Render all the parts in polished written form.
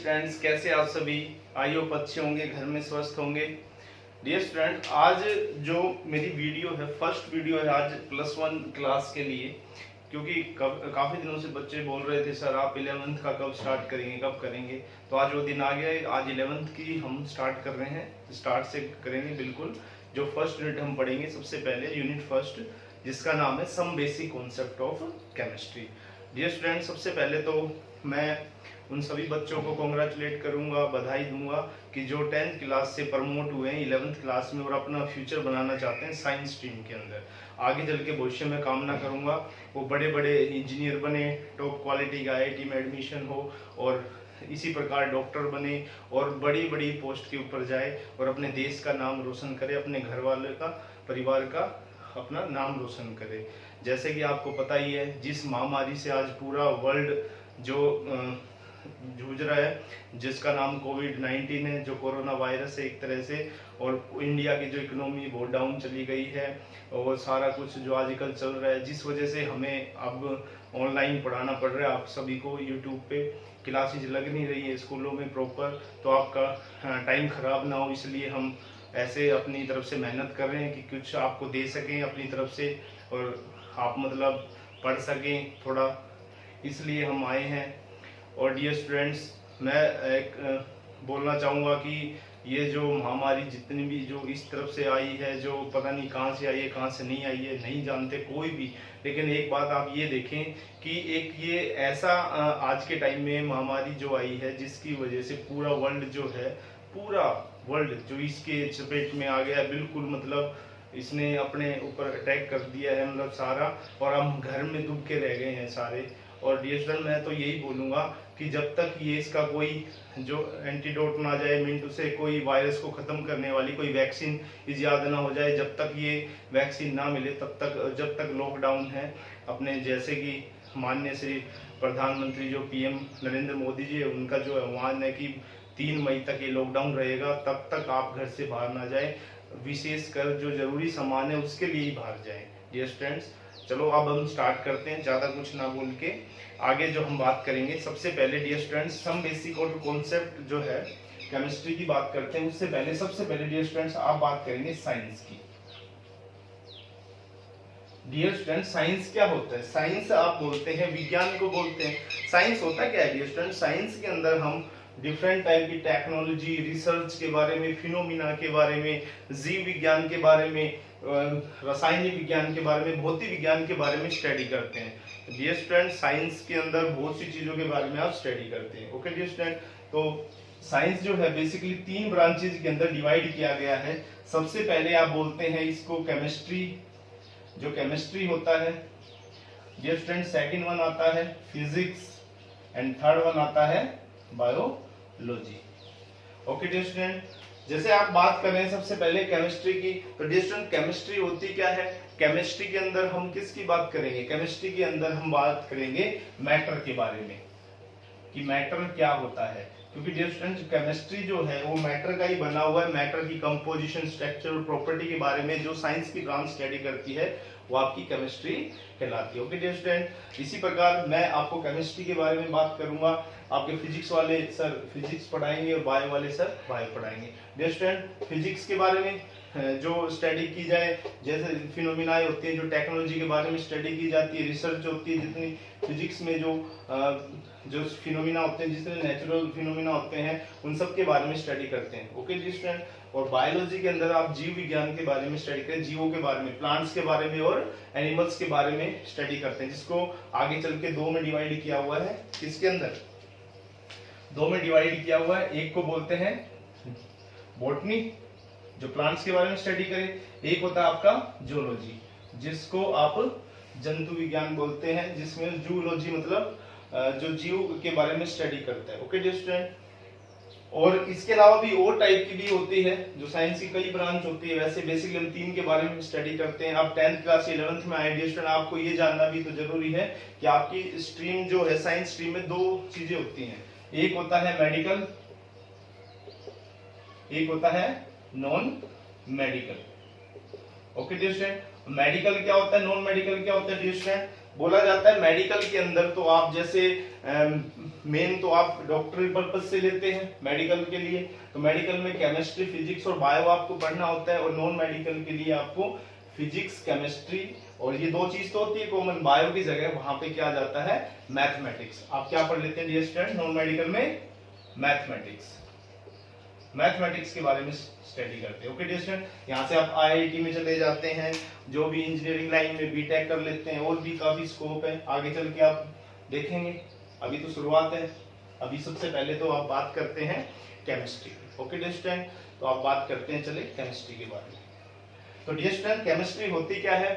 Students, कैसे आप सभी? आई होप अच्छे होंगे, घर में स्वस्थ होंगे। डियर स्टूडेंट, आज जो मेरी वीडियो है, फर्स्ट वीडियो है आज +1 क्लास के लिए, क्योंकि काफ़ी दिनों से बच्चे बोल रहे थे सर आप 11th का कब स्टार्ट करेंगे, कब करेंगे। तो आज वो दिन आ गया है। आज 11th की हम स्टार्ट कर रहे हैं, स्टार्ट से करेंगे बिल्कुल। जो फर्स्ट यूनिट हम पढ़ेंगे, सबसे पहले यूनिट फर्स्ट, जिसका नाम है some basic concept of chemistry. Dear student, सबसे पहले तो मैं उन सभी बच्चों को कॉन्ग्रेचुलेट करूंगा, बधाई दूंगा कि जो 10th क्लास से प्रमोट हुए हैं 11th क्लास में और अपना फ्यूचर बनाना चाहते हैं साइंस स्ट्रीम के अंदर। आगे चल के भविष्य में कामना करूंगा वो बड़े बड़े इंजीनियर बने, टॉप क्वालिटी का IIT में एडमिशन हो और इसी प्रकार डॉक्टर बने और बड़ी बड़ी पोस्ट के ऊपर जाए और अपने देश का नाम रोशन करे, अपने घर वाले का, परिवार का अपना नाम रोशन करे। जैसे कि आपको पता ही है, जिस महामारी से आज पूरा वर्ल्ड जो जूझ रहा है, जिसका नाम कोविड-19 है, जो कोरोना वायरस है एक तरह से, और इंडिया की जो इकोनॉमी बहुत डाउन चली गई है और सारा कुछ जो आजकल चल रहा है, जिस वजह से हमें अब ऑनलाइन पढ़ाना पड़ रहा है। आप सभी को यूट्यूब पे क्लासेज लग नहीं रही है स्कूलों में प्रॉपर, तो आपका टाइम खराब ना हो, इसलिए हम ऐसे अपनी तरफ से मेहनत कर रहे हैं कि कुछ आपको दे सकें अपनी तरफ से और आप मतलब पढ़ सकें थोड़ा, इसलिए हम आए हैं। और डियर स्टूडेंट्स, मैं एक बोलना चाहूँगा कि ये जो महामारी जितनी भी जो इस तरफ से आई है, जो पता नहीं कहाँ से आई है, कहाँ से नहीं आई है, नहीं जानते कोई भी। लेकिन एक बात आप ये देखें कि एक ये ऐसा आज के टाइम में महामारी जो आई है, जिसकी वजह से पूरा वर्ल्ड जो है, पूरा वर्ल्ड जो इसके चपेट में आ गया बिल्कुल, मतलब इसने अपने ऊपर अटैक कर दिया है, मतलब सारा, और हम घर में डूब के रह गए हैं सारे। और डियर स्टूडेंट, मैं तो यही बोलूँगा कि जब तक ये इसका कोई जो एंटीडोट ना जाए, मिनट से कोई वायरस को ख़त्म करने वाली कोई वैक्सीन इजाद ना हो जाए, जब तक ये वैक्सीन ना मिले, तब तक जब तक लॉकडाउन है अपने, जैसे कि माननीय श्री प्रधानमंत्री जो PM नरेंद्र मोदी जी है, उनका जो आह्वान है कि 3 मई तक ये लॉकडाउन रहेगा, तब तक आप घर से बाहर ना जाए, विशेषकर जो जरूरी सामान है उसके लिए ही बाहर जाएं। डियर स्टूडेंट्स, चलो अब हम स्टार्ट करते हैं, ज़्यादा कुछ ना बोल के आगे जो हम बात करेंगे। सबसे पहले डियर स्टूडेंट्स, सम बेसिक और कॉन्सेप्ट जो है केमिस्ट्री की बात करते हैं। उससे पहले सबसे पहले डियर स्टूडेंट्स आप बात करेंगे साइंस की। डियर स्टूडेंट्स, साइंस क्या होता है? साइंस आप बोलते हैं, विज्ञान को बोलते हैं। साइंस होता क्या है डियर स्टूडेंट्स? साइंस के अंदर हम डिफरेंट टाइप की टेक्नोलॉजी, रिसर्च के बारे में, फिनोमिना के बारे में, जीव विज्ञान के बारे में, रासायनिक विज्ञान के बारे में, भौतिक विज्ञान के बारे में स्टडी करते हैं। डियर स्टूडेंट, साइंस के अंदर बहुत सी चीजों के बारे में आप स्टडी करते हैं। ओके डियर स्टूडेंट, तो साइंस जो है बेसिकली 3 ब्रांचेज के अंदर डिवाइड किया गया है। सबसे पहले आप बोलते हैं इसको केमिस्ट्री, जो केमिस्ट्री होता है। डियर स्टूडेंट, सेकंड वन आता है फिजिक्स एंड थर्ड वन आता है बायोलॉजी। ओके डियर स्टूडेंट, जैसे आप बात कर रहे हैं सबसे पहले केमिस्ट्री की, तो डियर स्टूडेंट केमिस्ट्री होती क्या है? केमिस्ट्री के अंदर हम किसकी बात करेंगे? केमिस्ट्री के अंदर हम बात करेंगे मैटर के बारे में, कि मैटर क्या होता है। क्योंकि डियर स्टूडेंट, केमिस्ट्री जो है वो मैटर का ही बना हुआ है। मैटर की कंपोजिशन, स्ट्रक्चर और प्रॉपर्टी के बारे में जो साइंस की ब्रांच स्टडी करती है, वो आपकी केमिस्ट्री कहलाती है। ओके डियर स्टूडेंट, इसी प्रकार मैं आपको केमिस्ट्री के बारे में बात करूंगा। आपके फिजिक्स वाले सर फिजिक्स पढ़ाएंगे और बायो वाले सर बायो पढ़ाएंगे। डियर स्टूडेंट, फिजिक्स के बारे में जो स्टडी की जाए, जैसे फिनोमिना होती है, जो टेक्नोलॉजी के बारे में स्टडी की जाती है, रिसर्च होती है, जितनी फिजिक्स में जो फिनोमिना होते हैं, जितने नेचुरल फिनोमिना होते हैं, उन सब के बारे में स्टडी करते हैं। ओके डियर स्टूडेंट, और बायोलॉजी के अंदर आप जीव विज्ञान के बारे में स्टडी करें, जीवों के बारे में, प्लांट्स के बारे में और एनिमल्स के बारे में स्टडी करते हैं, जिसको आगे चल के 2 में डिवाइड किया हुआ है। किसके अंदर? 2 में डिवाइड किया हुआ है। एक को बोलते हैं बॉटनी, जो प्लांट्स के बारे में स्टडी करे। एक होता है आपका जूलॉजी, जिसको आप जंतु विज्ञान बोलते हैं, जिसमें जूलॉजी मतलब जो जीव के बारे में स्टडी करता है। ओके डियर स्टूडेंट, और इसके अलावा भी और टाइप की भी होती है, जो साइंस की कई ब्रांच होती है। वैसे बेसिकली हम 3 के बारे में स्टडी करते हैं। आप 10th क्लास 11th में आए डियर स्टूडेंट, आपको ये जानना भी तो जरूरी है कि आपकी स्ट्रीम जो है, साइंस स्ट्रीम में 2 चीजें होती हैं। एक होता है मेडिकल, एक होता है non medical. Okay dear student, medical क्या होता है, नॉन मेडिकल क्या होता है डियर स्टूडेंट? बोला जाता है मेडिकल के अंदर तो आप जैसे मेन तो आप डॉक्टरी पर्पज से लेते हैं मेडिकल के लिए, तो मेडिकल में केमिस्ट्री, फिजिक्स और बायो आपको पढ़ना होता है, और नॉन मेडिकल के लिए आपको फिजिक्स, केमिस्ट्री और ये दो चीज तो होती है कॉमन, बायो की जगह वहां पे क्या जाता है, मैथमेटिक्स। आप क्या पढ़ लेते हैं डियर स्टूडेंट नॉन मेडिकल में, मैथमेटिक्स, मैथमेटिक्स के बारे में स्टडी करते हैं। ओके डियर स्टूडेंट, यहाँ से आप आईआईटी में चले जाते हैं, जो भी इंजीनियरिंग लाइन में बीटेक कर लेते हैं, और भी काफी स्कोप है, आगे चल के आप देखेंगे, अभी तो शुरुआत है। अभी सबसे पहले तो आप बात करते हैं केमिस्ट्री। ओके डियर स्टूडेंट, तो आप बात करते हैं चले केमिस्ट्री के बारे में। तो डियर स्टूडेंट केमिस्ट्री होती क्या है,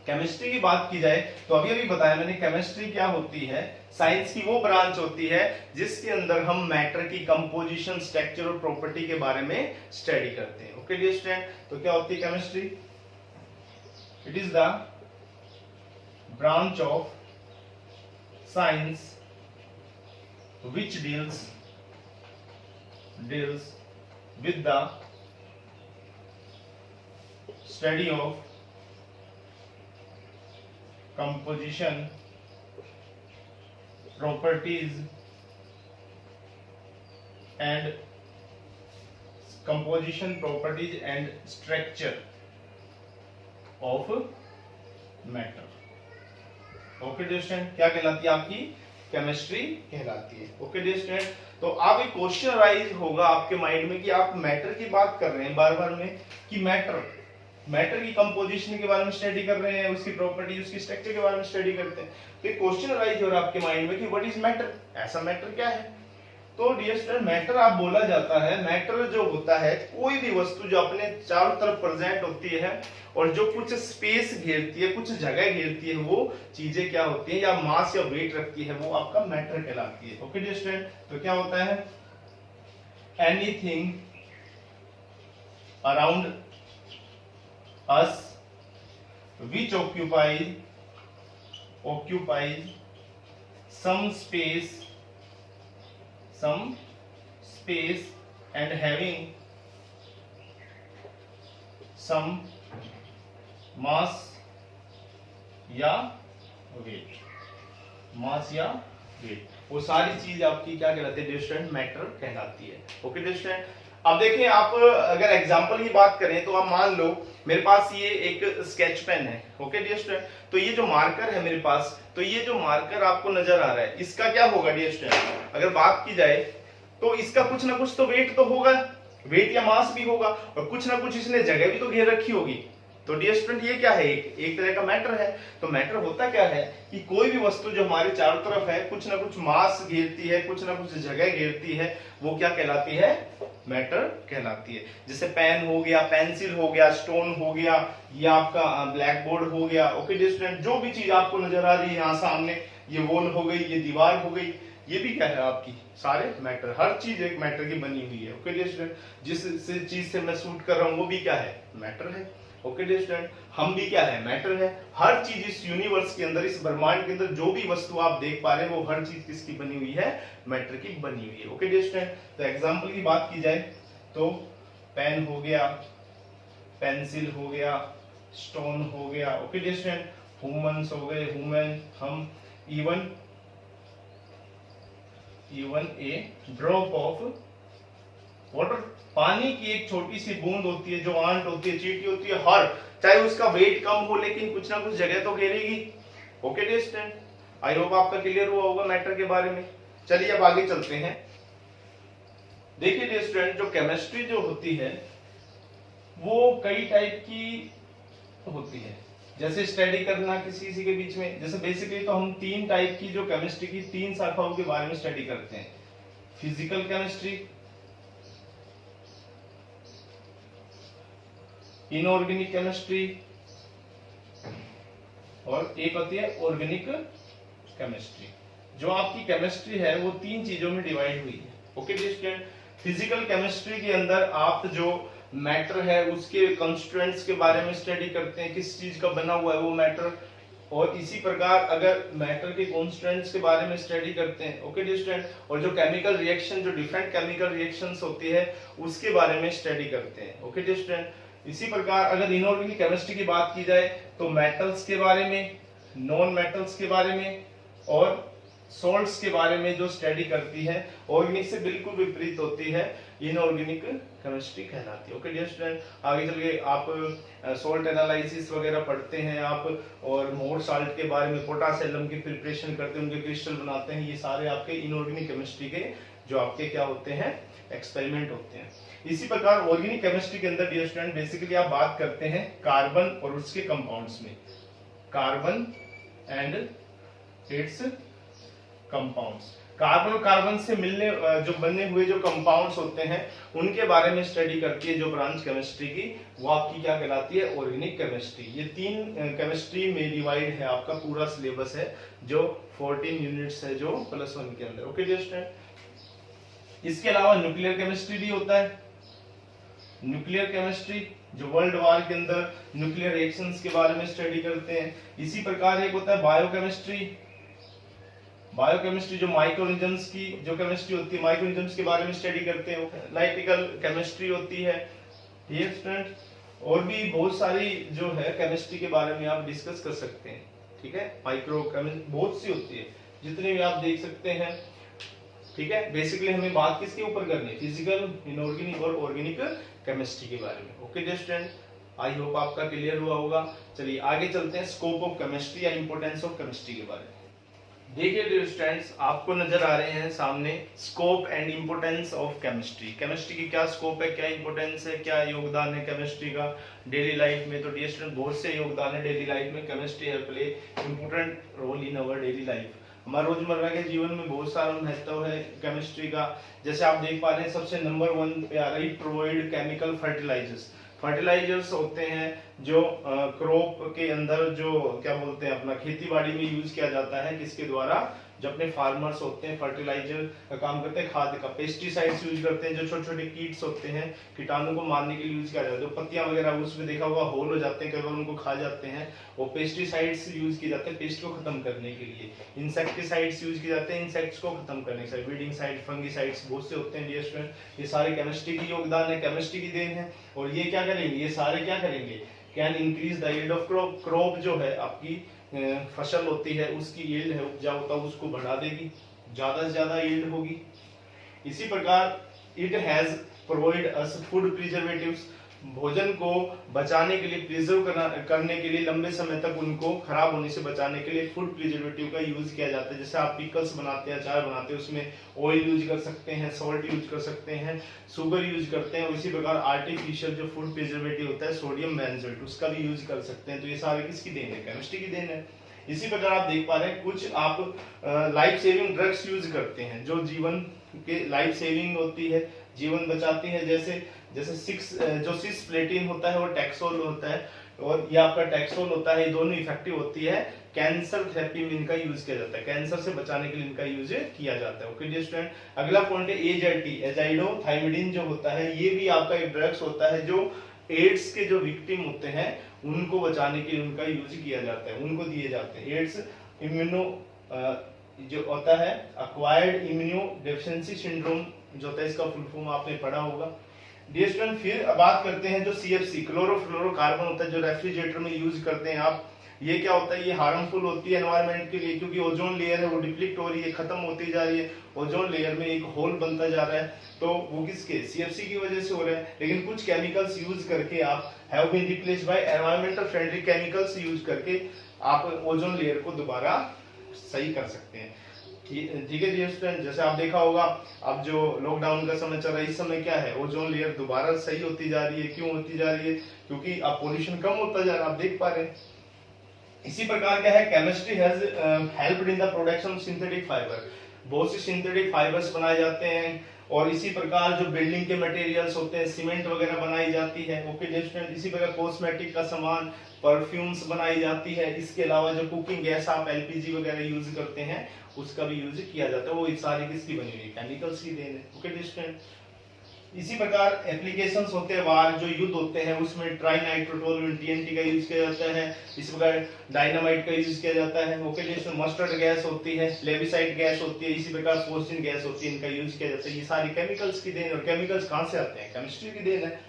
केमिस्ट्री की बात की जाए तो अभी अभी बताया मैंने, केमिस्ट्री क्या होती है, साइंस की वो ब्रांच होती है जिसके अंदर हम मैटर की कंपोजिशन, स्ट्रक्चर और प्रॉपर्टी के बारे में स्टडी करते हैं। ओके डियर स्टूडेंट, तो क्या होती है chemistry, it is the branch of science which deals with the study of composition, properties and structure of matter। Okay dear student, क्या कहलाती है आपकी, केमिस्ट्री कहलाती है। ओके डियर स्टूडेंट, तो आप एक क्वेश्चन राइज होगा आपके माइंड में कि आप मैटर की बात कर रहे हैं बार बार में, कि मैटर की कंपोजिशन के बारे में स्टडी कर रहे हैं, उसकी प्रॉपर्टी, उसकी स्ट्रक्चर के बारे में स्टडी करते हैं, तो क्वेश्चन राइज हो रहा है आपके माइंड में कि व्हाट इज मैटर, ऐसा मैटर क्या है। तो डियर स्टूडेंट मैटर आप बोला जाता है, मैटर जो होता है कोई भी वस्तु जो अपने चारों तरफ प्रेजेंट होती है और जो कुछ स्पेस घेरती है, कुछ जगह घेरती है, वो चीजें क्या होती है, या मास या वेट रखती है, वो आपका मैटर कहलाती है। ओके डियर स्टूडेंट, तो क्या होता है, anything around us which occupies some space and having some mass या weight, वो सारी चीज आपकी क्या कहलाती है डियर स्टूडेंट, मैटर कहलाती है। ओके डियर स्टूडेंट, अब देखिए आप अगर एग्जांपल की बात करें तो आप मान लो मेरे पास ये एक स्केच पेन है। ओके डियर स्टूडेंट, तो ये जो मार्कर है मेरे पास, तो ये जो मार्कर आपको नजर आ रहा है, इसका क्या होगा डियर स्टूडेंट, अगर बात की जाए तो इसका कुछ ना कुछ तो वेट तो होगा, वेट या मास भी होगा, और कुछ ना कुछ इसने जगह भी तो घेर रखी होगी। तो डियर स्टूडेंट ये क्या है, एक तरह का मैटर है। तो मैटर होता क्या है कि कोई भी वस्तु जो हमारे चारों तरफ है, कुछ ना कुछ मास घेरती है, कुछ ना कुछ जगह घेरती है, वो क्या कहलाती है, मैटर कहलाती है। जैसे पेन हो गया, पेंसिल हो गया, स्टोन हो गया, या आपका ब्लैक बोर्ड हो गया। ओके डियर स्टूडेंट, जो भी चीज आपको नजर आ रही है यहाँ सामने, ये वॉल हो गई, ये दीवार हो गई, ये भी क्या है आपकी, सारे मैटर, हर चीज एक मैटर की बनी हुई है। ओके डियर स्टूडेंट, जिस चीज से मैं शूट कर रहा हूँ वो भी क्या है, मैटर है। ओके डियर स्टूडेंट, हम भी क्या है, मैटर है। हर चीज इस यूनिवर्स के अंदर, इस ब्रह्मांड के अंदर जो भी वस्तु आप देख पा रहे हैं, वो हर चीज किसकी बनी हुई है, मैटर की बनी हुई है। ओके डियर स्टूडेंट, तो एग्जांपल की बात की जाए तो पेन हो गया, पेंसिल हो गया, स्टोन हो गया। ओके डियर स्टूडेंट, ह्यूमंस हो गए, ह्यूमन, हम, even a drop of water, पानी की एक छोटी सी बूंद होती है, जो आंट होती है, चींटी होती है, हर चाहे उसका वेट कम हो लेकिन कुछ ना कुछ जगह तो घेरेगी। Okay dear student, I hope आपका क्लियर हुआ होगा मैटर के बारे में। चलिए अब आगे चलते हैं। देखिए डियर स्टूडेंट, जो केमिस्ट्री जो होती है वो कई टाइप की होती है। जैसे स्टडी करना किसी के बीच में, जैसे बेसिकली तो हम तीन टाइप की, जो केमिस्ट्री की तीन शाखाओं के बारे में स्टडी करते हैं, फिजिकल केमिस्ट्री, इनऑर्गेनिक केमिस्ट्री, और एक होती है ऑर्गेनिक केमिस्ट्री। जो आपकी केमिस्ट्री है वो तीन चीजों में डिवाइड हुई है। Okay dear student, physical chemistry के अंदर आप जो मैटर है उसके कंस्टिट्यूएंट्स के बारे में स्टडी करते हैं, किस चीज का बना हुआ है वो मैटर, और इसी प्रकार अगर मैटर के कंस्टिट्यूएंट्स के बारे में स्टडी करते हैं। ओके डियर स्टूडेंट, और जो केमिकल रिएक्शन, जो डिफरेंट केमिकल रिएक्शंस होती है उसके बारे में स्टडी करते हैं। ओके डियर स्टूडेंट, इसी प्रकार अगर इनऑर्गेनिक केमिस्ट्री की बात की जाए तो मेटल्स के बारे में, नॉन मेटल्स के बारे में और सॉल्ट्स के बारे में जो स्टडी करती है, ऑर्गेनिक से बिल्कुल विपरीत होती है, इनऑर्गेनिक केमिस्ट्री कहलाती है। ओके डियर स्टूडेंट, आगे चल के आप सॉल्ट एनालिसिस वगैरह पढ़ते हैं आप, और मोर साल्ट के बारे में, पोटाश एल्बम की प्रिपरेशन करते हैं, उनके क्रिस्टल बनाते हैं, ये सारे आपके इनऑर्गेनिक केमिस्ट्री के जो आपके क्या होते हैं, एक्सपेरिमेंट होते हैं। इसी प्रकार ऑर्गेनिक केमिस्ट्री के अंदर डियर स्टूडेंट बेसिकली आप बात करते हैं कार्बन और उसके कंपाउंड्स में, carbon and it's compounds. Carbon और कार्बन से मिलने जो बने हुए जो कंपाउंड्स होते हैं उनके बारे में स्टडी करती है जो ब्रांच केमिस्ट्री की, वो आपकी क्या कहलाती है, ऑर्गेनिक केमिस्ट्री। ये 3 केमिस्ट्री में डिवाइड है, आपका पूरा सिलेबस है जो 14 यूनिट्स है जो +1 के अंदर। ओके डियर स्टूडेंट, इसके अलावा न्यूक्लियर केमिस्ट्री भी होता है। न्यूक्लियर केमिस्ट्री जो वर्ल्ड वॉर के अंदर न्यूक्लियर रिएक्शंस के बारे में स्टडी करते हैं। इसी प्रकार एक होता है बायोकेमिस्ट्री। बायोकेमिस्ट्री जो माइक्रोऑर्गेनिजम्स की जो केमिस्ट्री होती है, माइक्रोऑर्गेनिजम्स के बारे में स्टडी करते हैं। एनालिटिकल केमिस्ट्री होती है। ये स्टूडेंट और भी बहुत सारी जो है केमिस्ट्री के बारे में आप डिस्कस कर सकते हैं, ठीक है। माइक्रो केमिस्ट्री बहुत सी होती है, जितने भी आप देख सकते हैं, ठीक है। बेसिकली हमें बात किसके ऊपर करनी है, फिजिकल, इनऑर्गेनिक और ऑर्गेनिक केमिस्ट्री के बारे में। Okay dear student, I hope आपका क्लियर हुआ होगा। चलिए आगे चलते हैं स्कोप ऑफ केमिस्ट्री या इंपोर्टेंस ऑफ केमिस्ट्री के बारे में। देखिए डियर स्टूडेंट्स, आपको नजर आ रहे हैं सामने scope and importance of chemistry. Chemistry की क्या स्कोप है, क्या इंपोर्टेंस है, क्या योगदान है केमिस्ट्री का डेली लाइफ में। तो डियर स्टूडेंट बहुत से योगदान है डेली लाइफ में। Chemistry have play important role in our daily life. हमारे रोजमर्रा के जीवन में बहुत सारा महत्व है केमिस्ट्री का। जैसे आप देख पा रहे हैं सबसे नंबर 1 पे आ रहा है, प्रोवाइड केमिकल फर्टिलाइजर्स। फर्टिलाइजर्स होते हैं जो क्रॉप के अंदर जो क्या बोलते हैं अपना खेती बाड़ी में यूज किया जाता है, किसके द्वारा, जो अपने फार्मर्स होते हैं फर्टिलाइजर का काम करते हैं, खाद का। पेस्टिसाइड्स यूज करते हैं, जो छोटे छोटे कीट्स होते हैं कीटाणु को मारने के लिए यूज किया जाता है। जो पत्तियां वगैरह उसमें देखा होगा होल हो जाते हैं, कई बार उनको खा जाते हैं, वो पेस्टिसाइड्स यूज किए जाते हैं पेस्ट को खत्म करने के लिए। इंसेक्टिसाइड्स यूज किए जाते हैं इंसेक्ट्स को खत्म करने के लिए। वीडिंग साइड, फंगिसाइड्स बहुत से होते हैं डियर स्टूडेंट। ये सारे केमिस्ट्री की योगदान है, केमिस्ट्री की देन है। और ये क्या करेंगे, ये सारे क्या करेंगे, can increase the yield of crop. Crop जो है आपकी फसल होती है उसकी यील्ड है, उपजाऊ होता है, उसको बढ़ा देगी, ज्यादा से ज्यादा यील्ड होगी। इसी प्रकार it has provide us food preservatives. भोजन को बचाने के लिए, प्रिजर्व करने के लिए, लंबे समय तक उनको खराब होने से बचाने के लिए फूड प्रिजर्वेटिव का यूज किया जाता है। जैसे आप पिकल्स बनाते हैं, अचार बनाते हैं, उसमें ऑयल यूज कर सकते हैं, सॉल्ट यूज कर सकते हैं, शुगर यूज करते हैं। और इसी प्रकार आर्टिफिशियल जो फूड प्रिजर्वेटिव होता है सोडियम बेंजोएट, उसका भी यूज कर सकते हैं। तो ये सारे किसकी देन है, केमिस्ट्री की देन है। इसी प्रकार आप देख पा रहे हैं कुछ आप लाइफ सेविंग ड्रग्स यूज करते हैं जो जीवन के लाइफ सेविंग होती है, जीवन बचाती है। जैसे सिस्प्लेटिन होता है वो टैक्सोल होता है, और ये आपका टैक्सोल होता है, ये दोनों इफेक्टिव होती है। कैंसर थेरेपी में इनका यूज किया जाता है, कैंसर से बचाने के लिए इनका यूज किया जाता है। ओके डियर स्टूडेंट, अगला पॉइंट है एजेटी, एजाइडोथाइमिडीन जो होता है, ये भी आपका एक ड्रग्स होता है जो एड्स के जो विक्टिम होते हैं उनको बचाने के लिए उनका यूज किया जाता है, उनको दिए जाते हैं। एड्स इम्यूनो जो होता है एक्वायर्ड इम्यूनो डेफिशिएंसी सिंड्रोम जो होता है, इसका फुल फॉर्म आपने पढ़ा होगा। डियर स्टूडेंट, फिर बात करते हैं जो CFC क्लोरोफ्लोरोकार्बन होता है जो रेफ्रिजरेटर में यूज करते हैं आप। ये क्या होता है, ये हार्मफुल होती है एनवायरनमेंट के लिए, क्योंकि ओजोन लेयर है वो डिप्लीट हो रही है, खत्म होती जा रही है। ओजोन लेयर में एक होल बनता जा रहा है, तो वो किसके, CFC की वजह से हो रहा है। लेकिन कुछ केमिकल्स यूज करके आप have been replaced by environmental friendly chemicals use करके आप ओजोन लेयर को दोबारा सही कर सकते हैं। ठीक है डियर स्टूडेंट, जैसे आप देखा होगा अब जो लॉकडाउन का समय चल रहा है, इस समय क्या है, ओजोन लेयर दोबारा सही होती जा रही है। क्यों होती जा रही है, क्योंकि अब पोल्यूशन कम होता जा रहा है, आप देख पा रहे हैं। इसी प्रकार क्या है, chemistry has helped in the production of synthetic fibre. बहुत से सिंथेटिक फाइबर्स बनाए जाते हैं, और इसी प्रकार जो बिल्डिंग के मटेरियल्स होते हैं, सीमेंट वगैरह बनाई जाती है। ओके डियर स्टूडेंट, इसी प्रकार कॉस्मेटिक का सामान, परफ्यूम्स बनाई जाती है। इसके अलावा जो कुकिंग गैस आप LPG वगैरह यूज करते हैं उसका भी यूज किया जाता है। वो सारी किसकी बनी हुई है, केमिकल्स की देन है। ओके डियर स्टूडेंट, इसी प्रकार एप्लीकेशंस होते हैं वार जो युद्ध होते हैं उसमें ट्राइनाइट्रोटोलुएंट TNT का यूज किया जाता है। इसी प्रकार डायनामाइट का यूज किया जाता है। ओके डियर, मस्टर्ड गैस होती है, लेविसाइड गैस होती है, इसी प्रकार फोर्सिन गैस होती है, इनका यूज किया जाता है। ये सारी केमिकल्स की देन, और केमिकल्स कहां से आते हैं, केमिस्ट्री की देन है।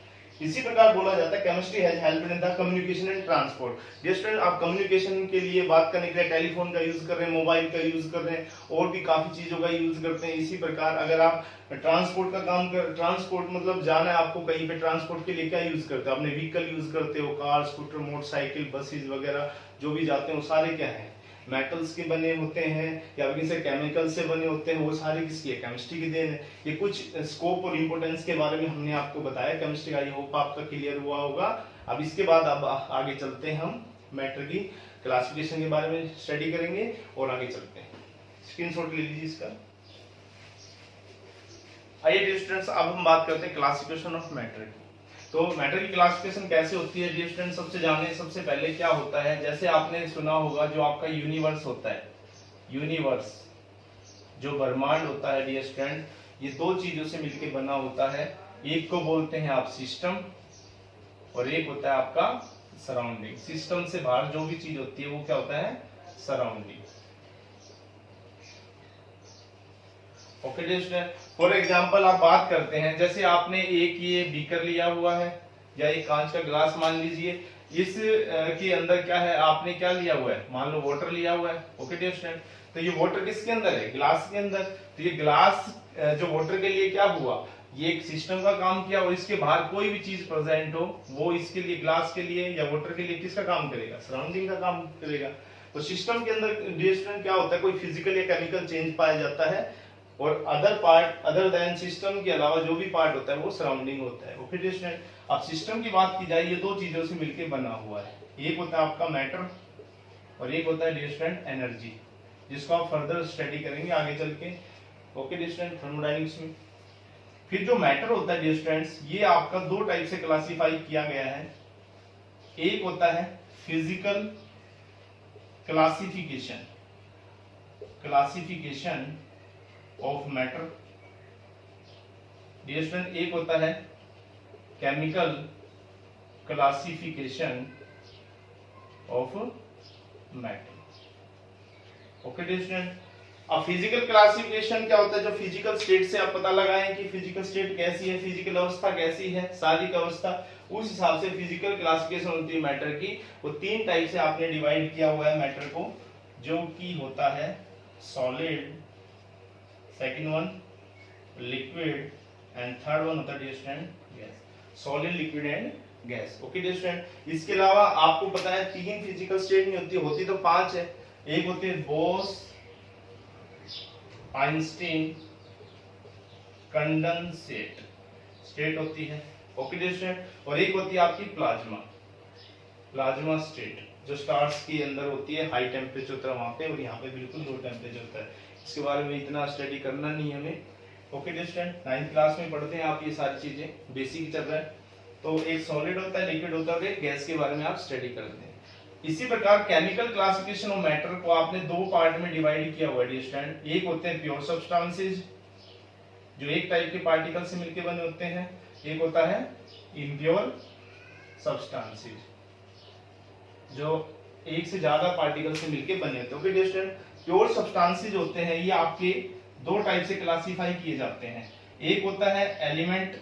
इसी प्रकार बोला जाता है chemistry has helped in the communication and transport. Dear student, आप कम्युनिकेशन के लिए बात करने के लिए टेलीफोन का यूज कर रहे हैं, मोबाइल का यूज कर रहे हैं, और भी काफी चीजों का यूज करते हैं। इसी प्रकार अगर आप ट्रांसपोर्ट का काम कर, ट्रांसपोर्ट मतलब जाना है आपको कहीं पे, ट्रांसपोर्ट के लिए क्या यूज करते हो? अपने व्हीकल यूज करते हो, कार, स्कूटर, मोटरसाइकिल, बसेस वगैरह जो भी जाते हैं वो सारे क्या है? मेटल्स के बने होते हैं या किसी केमिकल से बने होते हैं। वो सारे किसकी है? केमिस्ट्री की देन है। ये कुछ स्कोप और इंपोर्टेंस के बारे में हमने आपको बताया केमिस्ट्री का, आई होप आपका क्लियर हुआ होगा। अब इसके बाद अब आगे चलते हैं, हम मैटर की क्लासिफिकेशन के बारे में स्टडी करेंगे और आगे चलते हैं। स्क्रीनशॉट ले लीजिए इसका। आइए डियर स्टूडेंट्स, अब हम बात करते हैं क्लासिफिकेशन ऑफ मैटर की। तो मैटर की क्लासिफिकेशन कैसे होती है डियर स्टूडेंट? सबसे पहले क्या होता है, जैसे आपने सुना होगा जो आपका यूनिवर्स होता है, यूनिवर्स जो ब्रह्मांड होता है डियर स्टूडेंट, ये दो चीजों से मिलकर बना होता है। एक को बोलते हैं आप सिस्टम और एक होता है आपका सराउंडिंग। सिस्टम से बाहर जो भी चीज होती है वो क्या होता है? Surrounding. Okay dear student, for example आप बात करते हैं, जैसे आपने एक ये बीकर लिया हुआ है या एक कांच का ग्लास मान लीजिए, इस के अंदर क्या है? आपने क्या लिया हुआ है? मान लो वाटर लिया हुआ है। ओके डियर स्टूडेंट, तो ये वाटर किसके अंदर है? ग्लास के अंदर। तो ये ग्लास जो वाटर के लिए क्या हुआ? ये एक सिस्टम का काम किया, और इसके बाहर कोई भी चीज प्रेजेंट हो वो इसके लिए, ग्लास के लिए या वाटर के लिए किसका काम करेगा? सराउंडिंग का काम करेगा। तो सिस्टम के अंदर डियर स्टूडेंट क्या होता है? कोई फिजिकल या केमिकल चेंज पाया जाता है, और other part other than system के अलावा जो भी पार्ट होता है वो सराउंडिंग होता है। ओके डियर स्टूडेंट, अब सिस्टम की बात की जाए, ये दो चीजों से मिलकर बना हुआ है। एक होता है आपका मैटर और एक होता है डियर स्टूडेंट एनर्जी, जिसको आप फर्दर स्टडी करेंगे आगे चल के। ओके डियर स्टूडेंट, थर्मोडायनेमिक्स में फिर जो मैटर होता है डियर स्टूडेंट्स, ये आपका दो टाइप से क्लासिफाई किया गया है। एक होता है physical classification, classification of matter dear student, एक होता है chemical classification of matter. Okay dear student, अब फिजिकल क्लासिफिकेशन क्या होता है? जो फिजिकल स्टेट से आप पता लगाएं कि फिजिकल स्टेट कैसी है, फिजिकल अवस्था कैसी है, शारीरिक अवस्था, उस हिसाब से फिजिकल क्लासिफिकेशन होती है मैटर की। वो तीन टाइप से आपने डिवाइड किया हुआ है मैटर को, जो कि होता है solid, second one liquid, and third one होता है dear student gas. Solid, liquid and gas. Okay dear student, इसके अलावा आपको पता है तीन फिजिकल स्टेट नहीं होती, होती तो पांच है। एक होती है बोस आइंस्टीन कंडेंसेट स्टेट होती है। ओके डियर स्टूडेंट, और एक होती है आपकी प्लाज्मा, प्लाज्मा स्टेट, जो स्टार्स के अंदर होती है, हाई टेम्परेचर होता है वहां पे, और यहाँ पे बिल्कुल लो टेम्परेचर होता है। इसके बारे में इतना स्टडी करना नहीं है हमें। Okay dear student, 9th class में पढ़ते हैं आप ये सारी चीजें, बेसिक चल रहा है। तो एक सॉलिड होता है, लिक्विड होता है, एक गैस के बारे में आप स्टडी करते हैं। इसी प्रकार केमिकल क्लासिफिकेशन ऑफ मैटर को आपने दो पार्ट में डिवाइड किया हुआ है डियर स्टूडेंट। एक होते हैं प्योर सब्सटेंसेस, जो एक टाइप के पार्टिकल से मिलकर बने होते हैं। एक होता है इम्प्योर सब्सटेंसेस, जो एक से ज्यादा पार्टिकल से मिलकर बने होते हैं। Okay dear student, pure substances होते हैं ये आपके दो टाइप से क्लासिफाई किए जाते हैं। एक होता है एलिमेंट,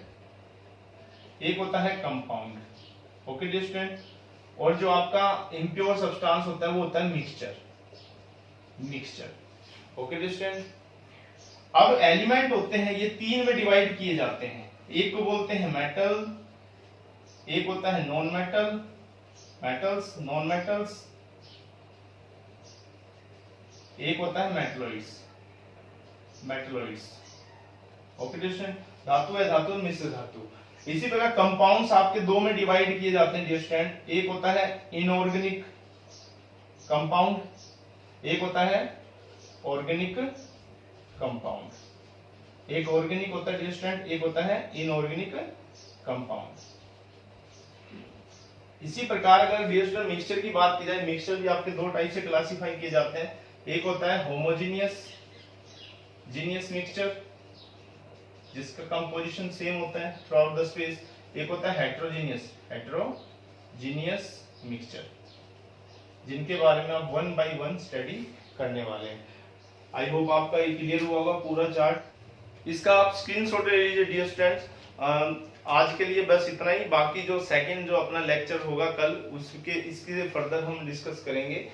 एक होता है कंपाउंड। ओके डियर स्टूडेंट, और जो आपका इम्प्योर सब्सटेंस होता है वो होता है mixture, mixture. Okay dear student, अब एलिमेंट होते हैं ये तीन में डिवाइड किए जाते हैं। एक को बोलते हैं मेटल, एक होता है non metal, metals, non metals, एक होता है metalloids, metalloids. Okay dear student, धातु है धातु, मिश्र धातु। इसी प्रकार कंपाउंड्स आपके दो में डिवाइड किए जाते हैं डियर स्टूडेंट। एक होता है इनऑर्गेनिक कंपाउंड, एक होता है ऑर्गेनिक कंपाउंड। एक ऑर्गेनिक होता है डियर स्टूडेंट, एक होता है इनऑर्गेनिक कंपाउंड। इसी प्रकार अगर डियर स्टूडेंट मिक्सचर की बात की जाए, मिक्सचर भी आपके दो टाइप से क्लासिफाई किए जाते हैं। एक होता है होमोजेनियस, जीनियस मिक्सचर, जिसका कंपोजिशन सेम होता है थ्रू आउट द स्पेस। एक होता है हेट्रोजीनियस, हेट्रोजीनियस मिक्सचर, जिनके बारे में आप वन बाय वन स्टडी करने वाले हैं। आई होप आपका ये क्लियर हुआ होगा पूरा चार्ट। इसका आप स्क्रीनशॉट ले लीजिए डियर स्टूडेंट्स। आज के लिए बस इतना ही। बाकी जो सेकंड जो अपना लेक्चर होगा कल, उसके इसके फर्दर हम डिस्कस करेंगे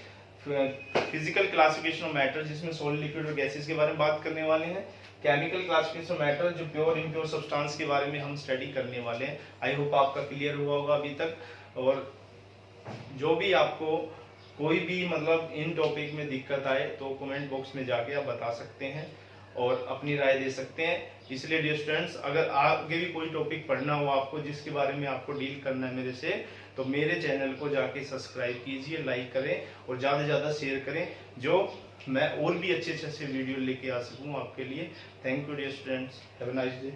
फिजिकल क्लासिफिकेशन ऑफ मैटर, जिसमें सॉलिड, लिक्विड और गैसेस के बारे में बात करने वाले हैं। केमिकल क्लासिफिकेशन ऑफ मैटर, जो प्योर इम्प्योर सब्सटेंस के बारे में हम स्टडी करने वाले हैं। आई होप आपका क्लियर हुआ होगा अभी तक। और जो भी आपको कोई भी मतलब इन टॉपिक में दिक्कत आए तो कमेंट बॉक्स में जाके आप बता सकते हैं और अपनी राय दे सकते हैं। इसलिए डियर स्टूडेंट्स, अगर आगे भी कोई टॉपिक पढ़ना हो आपको, जिसके बारे में आपको डील करना है मेरे से, तो मेरे चैनल को जाके सब्सक्राइब कीजिए, लाइक करें और ज़्यादा से ज़्यादा शेयर करें, जो मैं और भी अच्छे अच्छे वीडियो लेके आ सकूँ आपके लिए। Thank you dear students, have a nice day.